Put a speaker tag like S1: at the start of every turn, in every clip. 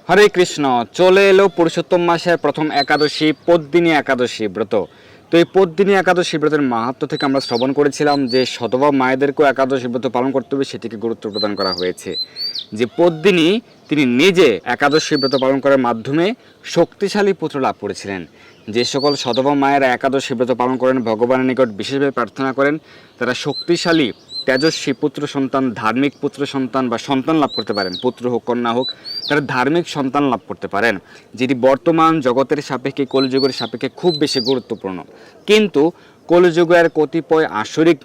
S1: হরে কৃষ্ণ। চলে এলো পুরুষোত্তম মাসের প্রথম একাদশী, পদ্মিনী একাদশী ব্রত। তো এই পদ্মিনী একাদশী ব্রতের মাহাত্ম্য থেকে আমরা শ্রবণ করেছিলাম যে সধবা মায়েদেরকেও একাদশী ব্রত পালন করতে হবে, সেটিকে গুরুত্ব প্রদান করা হয়েছে। যে পদ্মিনী তিনি নিজে একাদশী ব্রত পালন করার মাধ্যমে শক্তিশালী পুত্র লাভ করেছিলেন। যে সকল সধবা মায়েরা একাদশী ব্রত পালন করেন, ভগবানের নিকট বিশেষভাবে প্রার্থনা করেন, তারা শক্তিশালী তেজস্বী পুত্র সন্তান, ধার্মিক পুত্র সন্তান বা সন্তান লাভ করতে পারেন। পুত্র হোক কন্যা হোক, তারা ধার্মিক সন্তান লাভ করতে পারেন, যেটি বর্তমান জগতের সাপেক্ষে, কলিযুগের সাপেক্ষে খুব বেশি গুরুত্বপূর্ণ। কিন্তু কলিযুগের কতিপয় আসরিক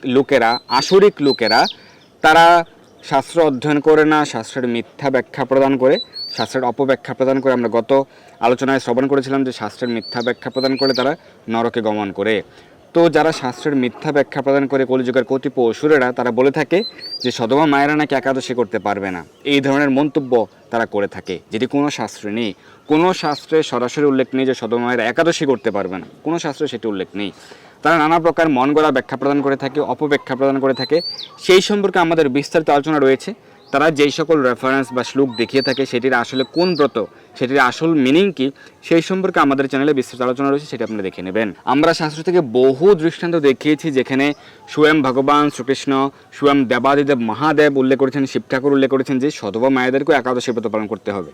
S1: লোকেরা তারা শাস্ত্র অধ্যয়ন করে না, শাস্ত্রের মিথ্যা ব্যাখ্যা প্রদান করে, শাস্ত্রের অপব্যাখ্যা প্রদান করে। আমরা গত আলোচনায় শ্রবণ করেছিলাম যে শাস্ত্রের মিথ্যা ব্যাখ্যা প্রদান করে তারা নরকে গমন করে। তো যারা শাস্ত্রের মিথ্যা ব্যাখ্যা প্রদান করে কলিযুগের কতিপয় অসুরেরা তারা বলে থাকে যে সধবা মায়েরা নাকি একাদশী করতে পারবে না। এই ধরনের মন্তব্য তারা করে থাকে, যেটি কোনো শাস্ত্রে নেই। কোনো শাস্ত্রে সরাসরি উল্লেখ নেই যে সধবা মায়েরা একাদশী করতে পারবে না, কোনো শাস্ত্রে সেটি উল্লেখ নেই। তারা নানা প্রকার মন গড়া ব্যাখ্যা প্রদান করে থাকে, অপব্যাখ্যা প্রদান করে থাকে। সেই সম্পর্কে আমাদের বিস্তারিত আলোচনা রয়েছে। তারা যেই সকল রেফারেন্স বা শ্লোক দেখিয়ে থাকে সেটির আসলে কোন ব্রত, সেটির আসল মিনিং কি, সেই সম্পর্কে আমাদের চ্যানেলে বিস্তারিত আলোচনা রয়েছে, সেটা আপনি দেখে নেবেন। আমরা শাস্ত্র থেকে বহু দৃষ্টান্ত দেখিয়েছি যেখানে স্বয়ং ভগবান শ্রীকৃষ্ণ, স্বয়ং দেবাদিদেব মহাদেব উল্লেখ করেছেন, শিব ঠাকুর উল্লেখ করেছেন যে সধবা মায়েদেরকেও একাদশী ব্রত পালন করতে হবে।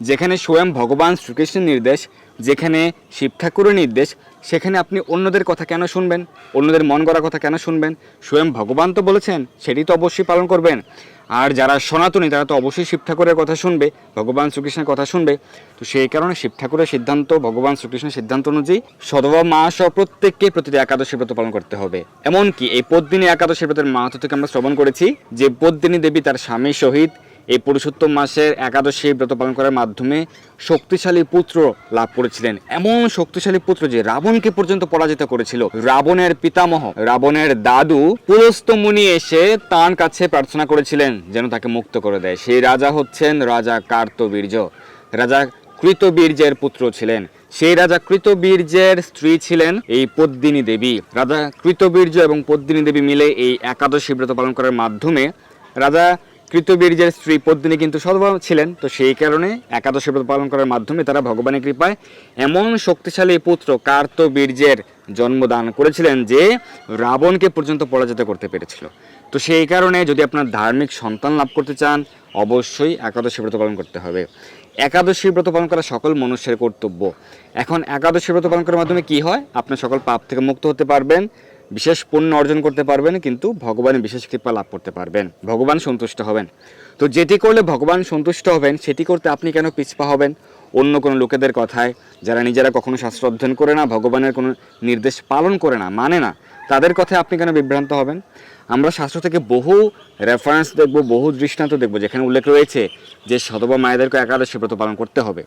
S1: যেখানে স্বয়ং ভগবান শ্রীকৃষ্ণের নির্দেশ, যেখানে শিব ঠাকুরের নির্দেশ, সেখানে আপনি অন্যদের কথা কেন শুনবেন? অন্যদের মন গড়া কথা কেন শুনবেন? স্বয়ং ভগবান তো বলেছেন, সেটি তো অবশ্যই পালন করবেন। আর যারা সনাতনী তারা তো অবশ্যই শিব ঠাকুরের কথা শুনবে, ভগবান শ্রীকৃষ্ণের কথা শুনবে। তো সেই কারণে শিব ঠাকুরের সিদ্ধান্ত, ভগবান শ্রীকৃষ্ণের সিদ্ধান্ত অনুযায়ী সধবা মা সহ প্রত্যেককে প্রতিটি একাদশী ব্রত পালন করতে হবে। এমনকি এই পদ্মিনী একাদশী ব্রতের মাহাত্ম্য থেকে আমরা শ্রবণ করেছি যে পদ্মিনী দেবী তার স্বামী সহিত এই পুরুষোত্তম মাসের একাদশী ব্রত পালন করার মাধ্যমে শক্তিশালী পুত্র লাভ করেছিলেন। এমন শক্তিশালী পুত্র যে রাবণকে পর্যন্ত পরাজিত করেছিল। রাবণের পিতামহ, রাবণের দাদু পুলস্ত্য মুনি এসে তার কাছে প্রার্থনা করেছিলেন যেন তাকে মুক্ত করে দেয়। সেই রাজা হচ্ছেন রাজা কার্তবীর্য। রাজা কৃতবীর্যের পুত্র ছিলেন। সেই রাজা কৃতবীর্যের স্ত্রী ছিলেন এই পদ্মিনী দেবী। রাজা কৃতবীর্য এবং পদ্মিনী দেবী মিলে এই একাদশী ব্রত পালন করার মাধ্যমে রাজা কৃতবীর্যের স্ত্রী পদ্মিনী কিন্তু সধবা ছিলেন। তো সেই কারণে একাদশী ব্রত পালন করার মাধ্যমে তারা ভগবানের কৃপায় এমন শক্তিশালী পুত্র কার্তবীর্যের জন্মদান করেছিলেন যে রাবণকে পর্যন্ত পরাজিত করতে পেরেছিল। তো সেই কারণে যদি আপনার ধার্মিক সন্তান লাভ করতে চান, অবশ্যই একাদশী ব্রত পালন করতে হবে। একাদশী ব্রত পালন করা সকল মনুষ্যের কর্তব্য। এখন একাদশী ব্রত পালন করার মাধ্যমে কি হয়? আপনি সকল পাপ থেকে মুক্ত হতে পারবেন, বিশেষ পুণ্য অর্জন করতে পারবেন, কিন্তু ভগবানের বিশেষ কৃপা লাভ করতে পারবেন, ভগবান সন্তুষ্ট হবেন। তো যেটি করলে ভগবান সন্তুষ্ট হবেন সেটি করতে আপনি কেন পিছপা হবেন? অন্য কোনো লোকেদের কথায়, যারা নিজেরা কখনো শাস্ত্র অধ্যয়ন করে না, ভগবানের কোনো নির্দেশ পালন করে না, মানে না, তাদের কথায় আপনি কেন বিভ্রান্ত হবেন? আমরা শাস্ত্র থেকে বহু রেফারেন্স দেখব, বহু দৃষ্টান্ত দেখব যেখানে উল্লেখ রয়েছে যে সধবা মায়েদেরকে একাদশী ব্রত পালন করতে হবে।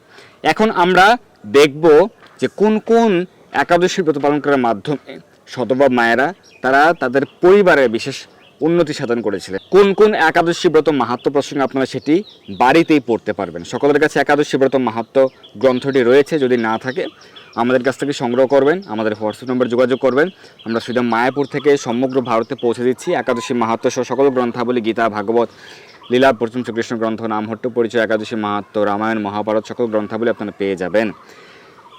S1: এখন আমরা দেখব যে কোন কোন একাদশী ব্রত পালন করার মাধ্যমে সধবা মায়েরা তারা তাদের পরিবারের বিশেষ উন্নতি সাধন করেছিলেন। কোন কোন একাদশী ব্রত মাহাত্ম্য প্রসঙ্গে আপনারা সেটি বাড়িতেই পড়তে পারবেন। সকলের কাছে একাদশী ব্রত মাহাত্ম্য গ্রন্থটি রয়েছে, যদি না থাকে আমাদের কাছ থেকে সংগ্রহ করবেন, আমাদের হোয়াটসঅ্যাপ নম্বরে যোগাযোগ করবেন। আমরা সুবিধা মায়াপুর থেকে সমগ্র ভারতে পৌঁছে দিচ্ছি একাদশী মাহাত্ম্য সহ সকল গ্রন্থাবলী, গীতা, ভাগবত, লীলা, পঞ্চম শ্রীকৃষ্ণ গ্রন্থ, নামহট্ট পরিচয়, একাদশী মাহাত্ম্য, রামায়ণ, মহাভারত সকল গ্রন্থাবলী আপনারা পেয়ে যাবেন।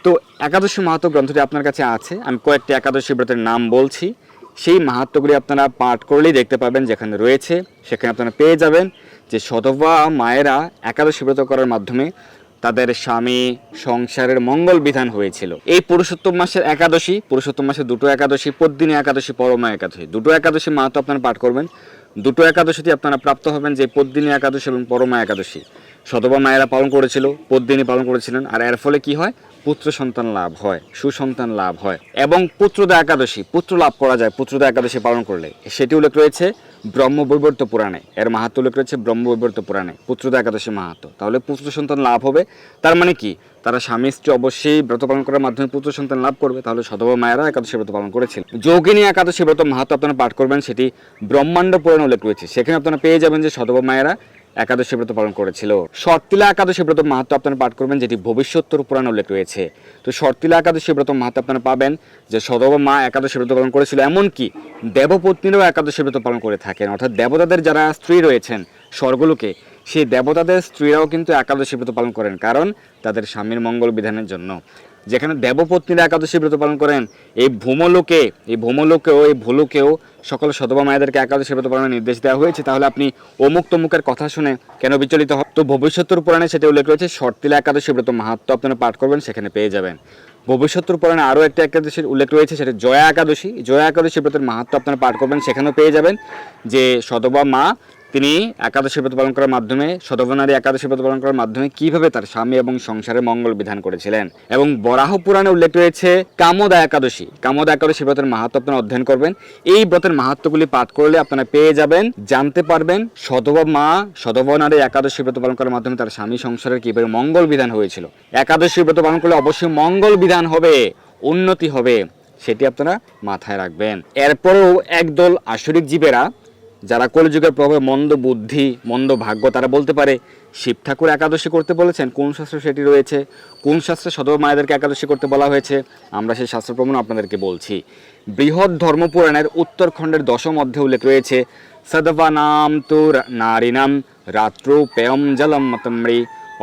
S1: তো একাদশী মাহাত্ম্য গ্রন্থটি আপনার কাছে আছে। আমি কয়েকটি একাদশী ব্রতের নাম বলছি, সেই মাহাত্ম্যগুলি আপনারা পাঠ করলেই দেখতে পাবেন যেখানে রয়েছে। সেখানে আপনারা পেয়ে যাবেন যে সধবা মায়েরা একাদশী ব্রত করার মাধ্যমে তাদের স্বামী সংসারের মঙ্গল বিধান হয়েছিল। এই পুরুষোত্তম মাসের একাদশী, পুরুষোত্তম মাসের দুটো একাদশী, পদ্মিনী একাদশী, পরমা একাদশী, দুটো একাদশী মাহাত্ম্য আপনারা পাঠ করবেন। দুটো একাদশীতে আপনারা প্রাপ্ত হবেন যে পদ্মিনী একাদশী এবং পরমা একাদশী সধবা মায়েরা পালন করেছিল, পদ্মিনী পালন করেছিলেন। আর এর ফলে কি হয়? পুত্র সন্তান লাভ হয়, সুসন্তান লাভ হয় এবং পুত্রদা একাদশী, পুত্র লাভ করা যায় পুত্রদা একাদশী পালন করলে। সেটি উল্লেখ রয়েছে ব্রহ্মবৈবর্ত পুরাণে, এর মাহাত্ম্য উল্লেখ রয়েছে ব্রহ্মবৈবর্ত পুরাণে, পুত্রদা একাদশী মাহাত্ম্য। তাহলে পুত্র সন্তান লাভ হবে, তার মানে কি? তারা স্বামী স্ত্রী অবশ্যই ব্রত পালন করার মাধ্যমে পুত্র সন্তান লাভ করবে। তাহলে সধবা মায়েরা একাদশী ব্রত পালন করেছিল। যোগিনী একাদশী ব্রত মাহাত্ম্য আপনারা পাঠ করবেন, সেটি ব্রহ্মাণ্ড পুরাণে উল্লেখ রয়েছে। সেখানে আপনারা পেয়ে যাবেন যে সধবা মায়েরা একাদশী ব্রত পালন করেছিল। শর্তিলা একাদশী ব্রত মাহাত্ম্য আপনারা পাঠ করবেন, যেটি ভবিষ্যত্তর পুরাণে উল্লেখ রয়েছে। তো শর্তিলা একাদশী ব্রত মাহাত্ম্য আপনারা পাবেন যে সধবা মা একাদশী ব্রত পালন করেছিল। এমনকি দেবপত্নীরাও একাদশী ব্রত পালন করে থাকেন, অর্থাৎ দেবতাদের যারা স্ত্রী রয়েছেন স্বর্গলোকে, সেই দেবতাদের স্ত্রীরাও কিন্তু একাদশী ব্রত পালন করেন, কারণ তাদের স্বামীর মঙ্গল বিধানের জন্য। যেখানে দেবপত্নীরা একাদশী ব্রত পালন করেন, এই ভূলোকেও সকল সধবা মায়েদেরকে একাদশী ব্রত পালনের নির্দেশ দেওয়া হয়েছে। তাহলে আপনি অমুক তমুকের কথা শুনে কেন বিচলিত হন? তো ভবিষ্যৎ পুরাণে সেটা উল্লেখ রয়েছে, শর্তিলা একাদশী ব্রত মাহাত্ম্য আপনারা পাঠ করবেন, সেখানে পেয়ে যাবেন। ভবিষ্যৎ পুরাণে আরও একটা একাদশীর উল্লেখ রয়েছে, সেটা জয়া একাদশী ব্রতের মাহাত্ম্য আপনারা পাঠ করবেন, সেখানেও পেয়ে যাবেন যে সধবা মা তিনি একাদশী ব্রত পালন করার মাধ্যমে, সধবা নারী একাদশী ব্রত পালন করার মাধ্যমে কিভাবে তার স্বামী এবং সংসারে মঙ্গল বিধান করেছিলেন। এবং বরাহ পুরাণে উল্লেখ রয়েছে কামোদা একাদশী ব্রতের মাহাত্ম্য আপনারা অধ্যয়ন করবেন। এই ব্রতের মাহাত্ম্যগুলি পাঠ করলে আপনারা পেয়ে যাবেন, জানতে পারবেন সধবা নারী একাদশী ব্রত পালন করার মাধ্যমে তার স্বামী সংসারের কিভাবে মঙ্গল বিধান হয়েছিল। একাদশী ব্রত পালন করলে অবশ্যই মঙ্গল বিধান হবে, উন্নতি হবে, সেটি আপনারা মাথায় রাখবেন। এরপরেও একদল আসরিক জীবেরা যারা কলিযুগের প্রভাবে মন্দ বুদ্ধি, মন্দ ভাগ্য, তারা বলতে পারে শিব ঠাকুর একাদশী করতে বলেছেন, কোন শাস্ত্রে সেটি রয়েছে, কোন শাস্ত্রে সধবা মায়েদেরকে একাদশী করতে বলা হয়েছে, আমরা সেই শাস্ত্র প্রমাণ আপনাদেরকে বলছি। বৃহৎ ধর্মপুরাণের উত্তরখণ্ডের দশম অধ্যায়ে উল্লেখ রয়েছে, সদবা নাম তু নারীনাম রাত্রু পেয়ম জলম মতমৃ,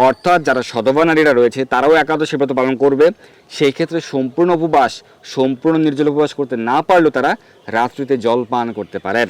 S1: অর্থাৎ যারা সধবা নারীরা রয়েছে তারাও একাদশী ব্রত পালন করবে। সেই ক্ষেত্রে সম্পূর্ণ নির্জল উপবাস করতে না পারলেও তারা রাত্রিতে জল পান করতে পারেন।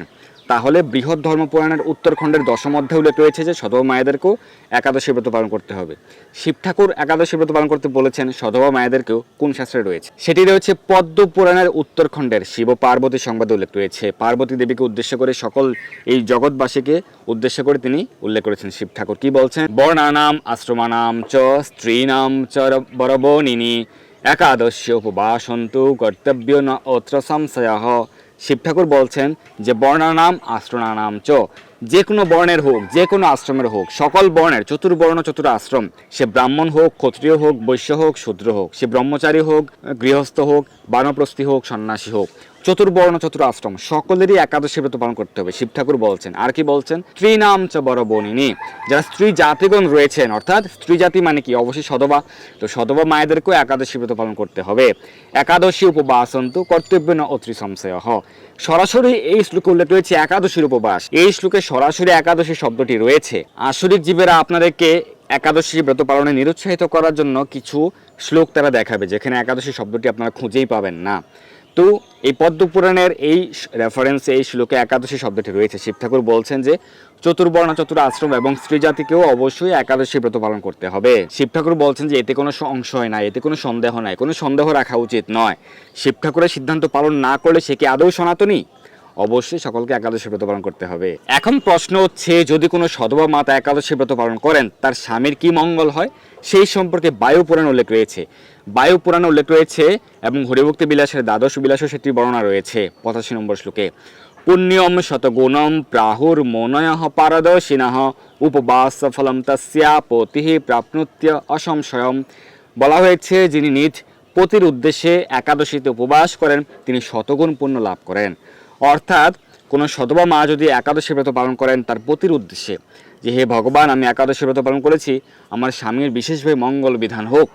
S1: তাহলে বৃহৎ ধর্মপুরাণের উত্তরখণ্ডের দশম অধ্যায়ে উল্লেখ রয়েছে যে সধবা মায়েদেরকেও একাদশী ব্রত পালন করতে হবে। শিব ঠাকুর একাদশী ব্রত পালন করতে বলেছেন, সধবা মায়েদেরকেও কোন শাস্ত্রে রয়েছে? সেটি রয়েছে পদ্ম পুরাণের উত্তরখণ্ডের শিব পার্বতী সংবাদে উল্লেখ রয়েছে। পার্বতী দেবীকে উদ্দেশ্য করে, সকল এই জগৎবাসীকে উদ্দেশ্য করে তিনি উল্লেখ করেছেন। শিব ঠাকুর কি বলছেন? বর্ণানাম আশ্রমানাম চ স্ত্রীনাম চ বরবনিনী একাদশী উপবাসন্তু কর্তব্য ন অত্র সংশয়ঃ। শিব ঠাকুর বলছেন যে বর্ণানাম আশ্রমানাম চ, যে কোনো বর্ণের হোক, যে কোনো আশ্রমের হোক, সকল বর্ণের চতুর্বর্ণ চতুর আশ্রম, সে ব্রাহ্মণ হোক, ক্ষত্রিয় হোক, বৈশ্য হোক, শূদ্র হোক, সে ব্রহ্মচারী হোক, গৃহস্থ হোক, বানপ্রস্থী হোক, সন্ন্যাসী হোক, চতুর্বর্ণ চতুর আশ্রম সকলেরই একাদশী ব্রত পালন করতে হবে, শিব ঠাকুর বলছেন। আর কি বলছেন? স্ত্রী নাম চ বড় বনিনী, যারা স্ত্রী জাতিগণ রয়েছেন, অর্থাৎ স্ত্রী জাতি মানে কি? অবশ্যই সধবা, তো সধবা মায়েদেরকেও একাদশী ব্রত পালন করতে হবে। একাদশী উপবাসন্তু কর্তব্য ন অত্রি সংশয়। সরাসরি এই শ্লোকে উল্লেখ রয়েছে একাদশীর উপবাস। এই শ্লোকে সরাসরি একাদশী শব্দটি রয়েছে। আসরিক জীবেরা আপনাদেরকে একাদশী ব্রত পালনে নিরুৎসাহিত করার জন্য কিছু শ্লোক তারা দেখাবে, যেখানে একাদশী শব্দটি আপনারা খুঁজেই পাবেন না। তো এই পদ্মপুরাণের এই রেফারেন্সে এই শ্লোকে একাদশী শব্দটি রয়েছে। শিব ঠাকুর বলছেন যে চতুর্বর্ণ চতুর আশ্রম এবং স্ত্রী জাতিকেও অবশ্যই একাদশী ব্রত পালন করতে হবে। শিব ঠাকুর বলছেন যে এতে কোনো সংশয় নাই, এতে কোনো সন্দেহ নাই, কোনো সন্দেহ রাখা উচিত নয়। শিব ঠাকুরের সিদ্ধান্ত পালন না করলে সে কি আদৌ সনাতনী? অবশ্যই সকলকে একাদশী ব্রত পালন করতে হবে। এখন প্রশ্ন হচ্ছে, যদি কোনো সধবা মাতা একাদশী ব্রত পালন করেন তার স্বামীর কি মঙ্গল হয়? সেই সম্পর্কে বায়ু পুরাণ উল্লেখ রয়েছে এবং হরিভক্তি বিলাসের দ্বাদশ বিলাসও সেটি বর্ণনা রয়েছে 85 নম্বর শ্লোকে। পুণ্যম শতগুণম প্রাহুর মনয়ঃ পারদর্শিনঃ উপবাস ফলম তস্যা পতিঃ প্রাপ্নুত্য অসংশয়ম। বলা হয়েছে, যিনি নিজ পতির উদ্দেশ্যে একাদশীতে উপবাস করেন তিনি শতগুণ পুণ্য লাভ করেন। অর্থাৎ কোনো সধবা মা যদি একাদশী ব্রত পালন করেন তার পতির উদ্দেশ্যে, যে হে ভগবান, আমি একাদশী ব্রত পালন করেছি, আমার স্বামীর বিশেষভাবে মঙ্গল বিধান হোক,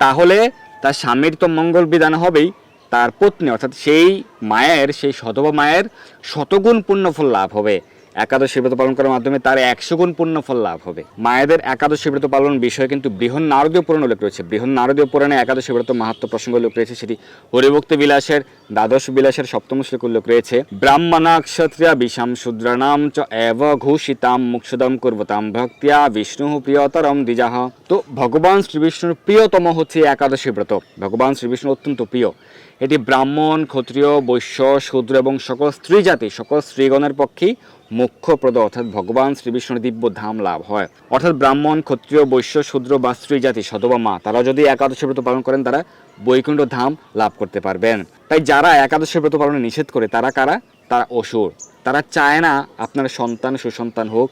S1: তাহলে তার স্বামীর তো মঙ্গল বিধান হবেই, তার পত্নী অর্থাৎ সেই সধবা মায়ের শতগুণ পুণ্যফল লাভ হবে। একাদশী ব্রত পালন করার মাধ্যমে তার 100 গুণ পুণ্যফল লাভ হবে। মায়েদের একাদশী ব্রত পালন বিষয়ে কিন্তু বৃহৎ নারদীয় পুরাণ উল্লেখ রয়েছে। বৃহৎ নারদীয় পুরাণে একাদশী ব্রত মাহাত্ম্য প্রসঙ্গ উল্লেখ রয়েছে, সেটি হরিভক্তি বিলাসের দ্বাদশ বিলাসের 7ম শ্লোকে উল্লেখ রয়েছে। ব্রাহ্মণা ক্ষত্রিয়া বিশাম শূদ্রাণাম চ এব ঘোষিতাম মুক্ষুদম কুর্বতাম ভক্তিয়া বিষ্ণু প্রিয়তরম দ্বিজাহ। তো ভগবান শ্রীবিষ্ণুর প্রিয়তম হচ্ছে একাদশী ব্রত। ভগবান শ্রীবিষ্ণু অত্যন্ত প্রিয়। এটি ব্রাহ্মণ, ক্ষত্রিয়, বৈশ্য, শূদ্র এবং সকল স্ত্রী জাতি, সকল স্ত্রীগণের পক্ষেই মোক্ষপ্রদ, অর্থাৎ ভগবান শ্রীবিষ্ণুর দিব্য ধাম লাভ হয়। অর্থাৎ ব্রাহ্মণ, ক্ষত্রিয়, বৈশ্য, শূদ্র বা স্ত্রী জাতি, সধবা মা, তারা যদি একাদশী ব্রত পালন করেন তারা বৈকুণ্ঠ ধাম লাভ করতে পারবেন। তাই যারা একাদশী ব্রত পালনে নিষেধ করে তারা কারা? তারা অসুর। তারা চায় না আপনার সন্তান সুসন্তান হোক,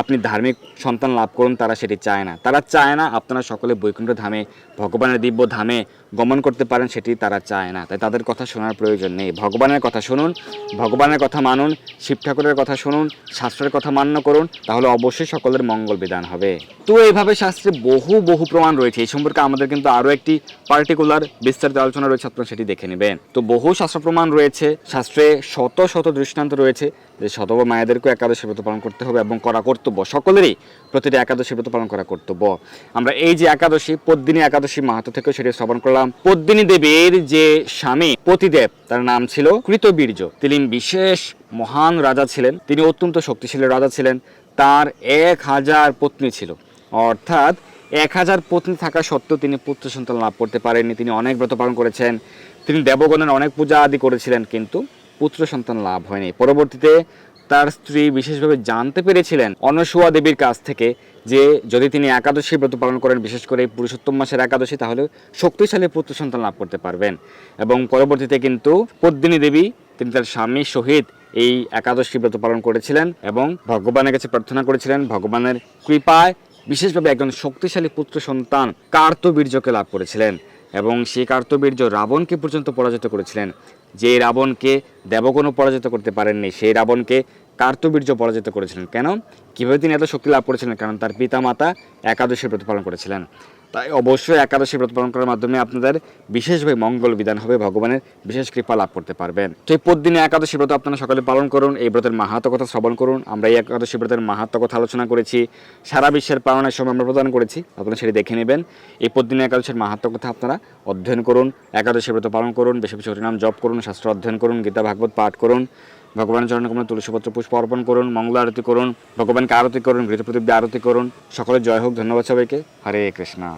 S1: আপনি ধার্মিক সন্তান লাভ করুন, তারা সেটি চায় না। তারা চায় না আপনারা সকলে বৈকুণ্ঠ ধামে, ভগবানের দিব্য ধামে গমন করতে পারেন, সেটি তারা চায় না। তাই তাদের কথা শোনার প্রয়োজন নেই। ভগবানের কথা শুনুন, ভগবানের কথা মানুন, শিব ঠাকুরের কথা শুনুন, শাস্ত্রের কথা মান্য করুন, তাহলে অবশ্যই সকলের মঙ্গল বিধান হবে। তো এইভাবে শাস্ত্রে বহু প্রমাণ রয়েছে। এই সম্পর্কে আমাদের কিন্তু আরও একটি পার্টিকুলার বিস্তারিত আলোচনা রয়েছে, আপনারা সেটি দেখে নেবেন। তো বহু শাস্ত্র প্রমাণ রয়েছে, শাস্ত্রে শত দৃষ্টান্ত রয়েছে যে সধবা মায়েদেরকেও একাদশী ব্রত পালন করতে হবে এবং করা কর্তব্য, সকলেরই প্রতিটি একাদশী ব্রত পালন করা কর্তব্য। আমরা এই যে একাদশী, পদ্মিনী একাদশী মাহাত্ম্য থেকে সেটি শ্রবণ করলাম। পদ্মিনী দেবীর যে স্বামী পতিদেব, তার নাম ছিল কৃতবীর্য। তিনি বিশেষ মহান রাজা ছিলেন, তিনি অত্যন্ত শক্তিশালী রাজা ছিলেন। তার 1000 পত্নী ছিল, অর্থাৎ 1000 পত্নী থাকা সত্ত্বেও তিনি পুত্র সন্তান লাভ করতে পারেননি। তিনি অনেক ব্রত পালন করেছেন, তিনি দেবগণের অনেক পূজা আদি করেছিলেন, কিন্তু পুত্র সন্তান লাভ হয়নি। পরবর্তীতে তার স্ত্রী বিশেষভাবে জানতে পেরেছিলেন অনসূয়া দেবীর কাছ থেকে যে যদি তিনি একাদশী ব্রত পালন করেন, বিশেষ করে পুরুষোত্তম মাসের একাদশী, তাহলে শক্তিশালী পুত্র সন্তান লাভ করতে পারবেন। এবং পরবর্তীতে কিন্তু পদ্মিনী দেবী তিনি তার স্বামীর সহিত এই একাদশী ব্রত পালন করেছিলেন এবং ভগবানের কাছে প্রার্থনা করেছিলেন। ভগবানের কৃপায় বিশেষভাবে একজন শক্তিশালী পুত্র সন্তান কার্তবীর্যকে লাভ করেছিলেন এবং সেই কার্তবীর্য রাবণকে পর্যন্ত পরাজিত করেছিলেন। যে রাবণকে দেবগণও পরাজিত করতে পারেননি, সেই রাবণকে কার্তবীর্য পরাজিত করেছিলেন। কেন, কীভাবে তিনি এত শক্তি লাভ করেছিলেন? কারণ তার পিতামাতা একাদশী ব্রত পালন করেছিলেন। তাই অবশ্যই একাদশী ব্রত পালন করার মাধ্যমে আপনাদের বিশেষভাবে মঙ্গল বিধান হবে, ভগবানের বিশেষ কৃপা লাভ করতে পারবেন। তো এই পদ্মিনী একাদশী ব্রত আপনারা সকালে পালন করুন, এই ব্রতের মাহাত্ম্য কথা শ্রবণ করুন। আমরা এই একাদশী ব্রতের মাহাত্ম্য কথা আলোচনা করেছি, সারা বিশ্বের পালনের সময় আমরা প্রদান করেছি, আপনারা সেটি দেখে নেবেন। এই পদ্মিনী একাদশীর মাহাত্ম্য কথা আপনারা অধ্যয়ন করুন, একাদশী ব্রত পালন করুন, বেশি বেশি হরিনাম জপ করুন, শাস্ত্র অধ্যয়ন করুন, গীতা ভাগবত পাঠ করুন, ভগবানের চরণে কমলে তুলসীপত্র পুষ্প অর্পণ করুন, মঙ্গল আরতি করুন, ভগবানকে আরতি করুন, ঘৃতপ্রদীপ দিয়ে আরতি করুন। সকলের জয় হোক। ধন্যবাদ সবাইকে। হরে কৃষ্ণা।